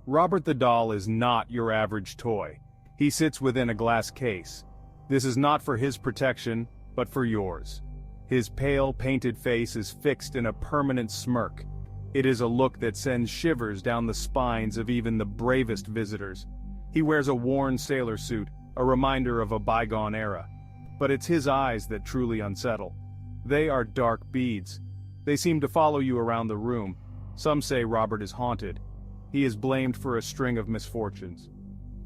Robert the doll is not your average toy. He sits within a glass case. This is not for his protection, but for yours. His pale, painted face is fixed in a permanent smirk. It is a look that sends shivers down the spines of even the bravest visitors. He wears a worn sailor suit, a reminder of a bygone era. But it's his eyes that truly unsettle. They are dark beads. They seem to follow you around the room. Some say Robert is haunted. He is blamed for a string of misfortunes.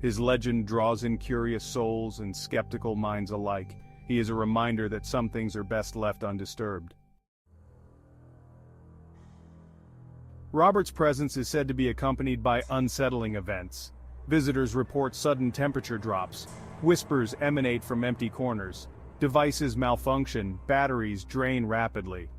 His legend draws in curious souls and skeptical minds alike. He is a reminder that some things are best left undisturbed. Robert's presence is said to be accompanied by unsettling events. Visitors report sudden temperature drops. Whispers emanate from empty corners. Devices malfunction, batteries drain rapidly.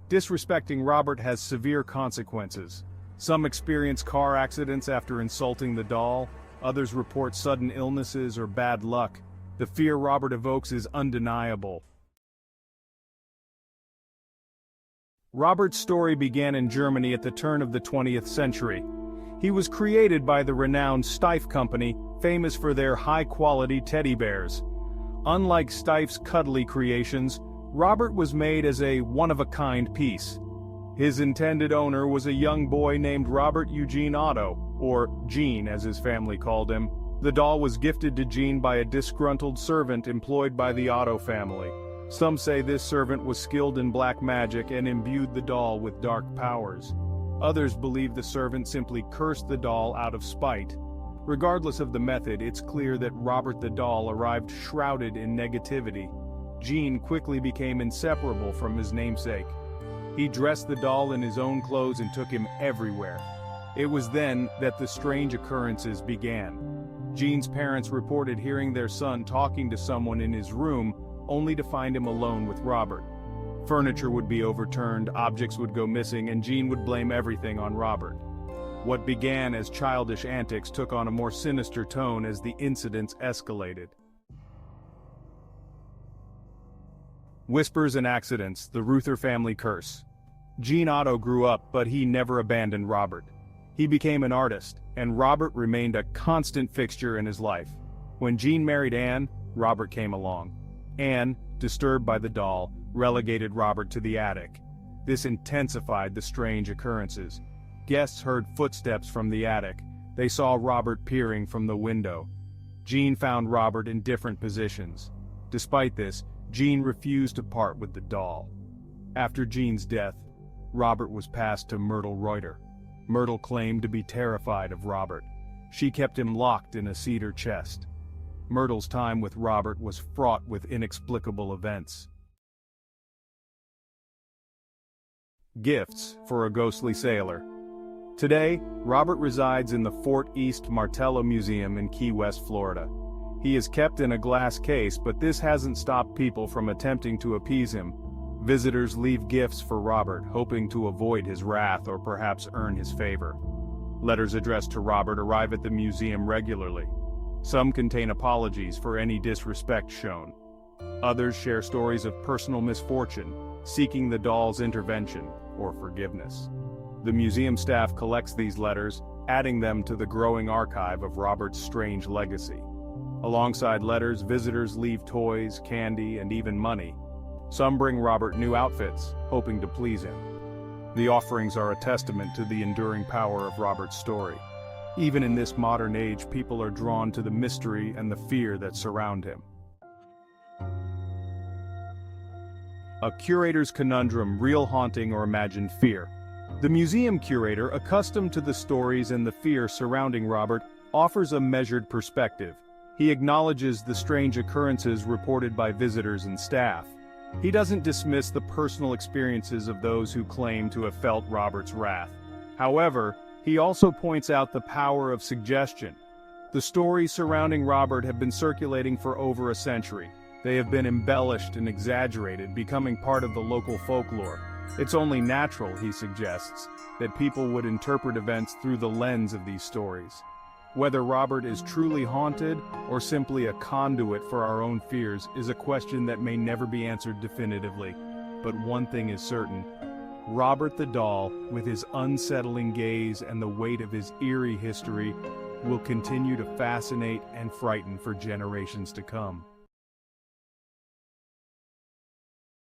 Disrespecting Robert has severe consequences. Some experience car accidents after insulting the doll. Others report sudden illnesses or bad luck. The fear Robert evokes is undeniable. Robert's story began in Germany at the turn of the 20th century. He was created by the renowned Steiff Company, famous for their high-quality teddy bears. Unlike Steiff's cuddly creations, Robert was made as a one-of-a-kind piece. His intended owner was a young boy named Robert Eugene Otto, or Gene as his family called him. The doll was gifted to Gene by a disgruntled servant employed by the Otto family. Some say this servant was skilled in black magic and imbued the doll with dark powers. Others believe the servant simply cursed the doll out of spite. Regardless of the method, it's clear that Robert the doll arrived shrouded in negativity. Gene quickly became inseparable from his namesake. He dressed the doll in his own clothes and took him everywhere. It was then that the strange occurrences began. Gene's parents reported hearing their son talking to someone in his room, only to find him alone with Robert. Furniture would be overturned, objects would go missing, and Gene would blame everything on Robert. What began as childish antics took on a more sinister tone as the incidents escalated. Whispers and accidents, the Reuther family curse. Gene Otto grew up, but he never abandoned Robert. He became an artist, and Robert remained a constant fixture in his life. When Gene married Anne, Robert came along. Anne, disturbed by the doll, relegated Robert to the attic. This intensified the strange occurrences. Guests heard footsteps from the attic. They saw Robert peering from the window. Gene found Robert in different positions. Despite this, Gene refused to part with the doll. After Gene's death, Robert was passed to Myrtle Reuter. Myrtle claimed to be terrified of Robert. She kept him locked in a cedar chest. Myrtle's time with Robert was fraught with inexplicable events. Gifts for a ghostly sailor. Today, Robert resides in the Fort East Martello Museum in Key West, Florida. He is kept in a glass case, but this hasn't stopped people from attempting to appease him. Visitors leave gifts for Robert, hoping to avoid his wrath or perhaps earn his favor. Letters addressed to Robert arrive at the museum regularly. Some contain apologies for any disrespect shown. Others share stories of personal misfortune, seeking the doll's intervention or forgiveness. The museum staff collects these letters, adding them to the growing archive of Robert's strange legacy. Alongside letters, visitors leave toys, candy, and even money. Some bring Robert new outfits, hoping to please him. The offerings are a testament to the enduring power of Robert's story. Even in this modern age, people are drawn to the mystery and the fear that surround him. A curator's conundrum: real haunting or imagined fear. The museum curator, accustomed to the stories and the fear surrounding Robert, offers a measured perspective. He acknowledges the strange occurrences reported by visitors and staff. He doesn't dismiss the personal experiences of those who claim to have felt Robert's wrath. However, he also points out the power of suggestion. The stories surrounding Robert have been circulating for over a century. They have been embellished and exaggerated, becoming part of the local folklore. It's only natural, he suggests, that people would interpret events through the lens of these stories. Whether Robert is truly haunted or simply a conduit for our own fears is a question that may never be answered definitively. But one thing is certain: Robert the Doll, with his unsettling gaze and the weight of his eerie history, will continue to fascinate and frighten for generations to come.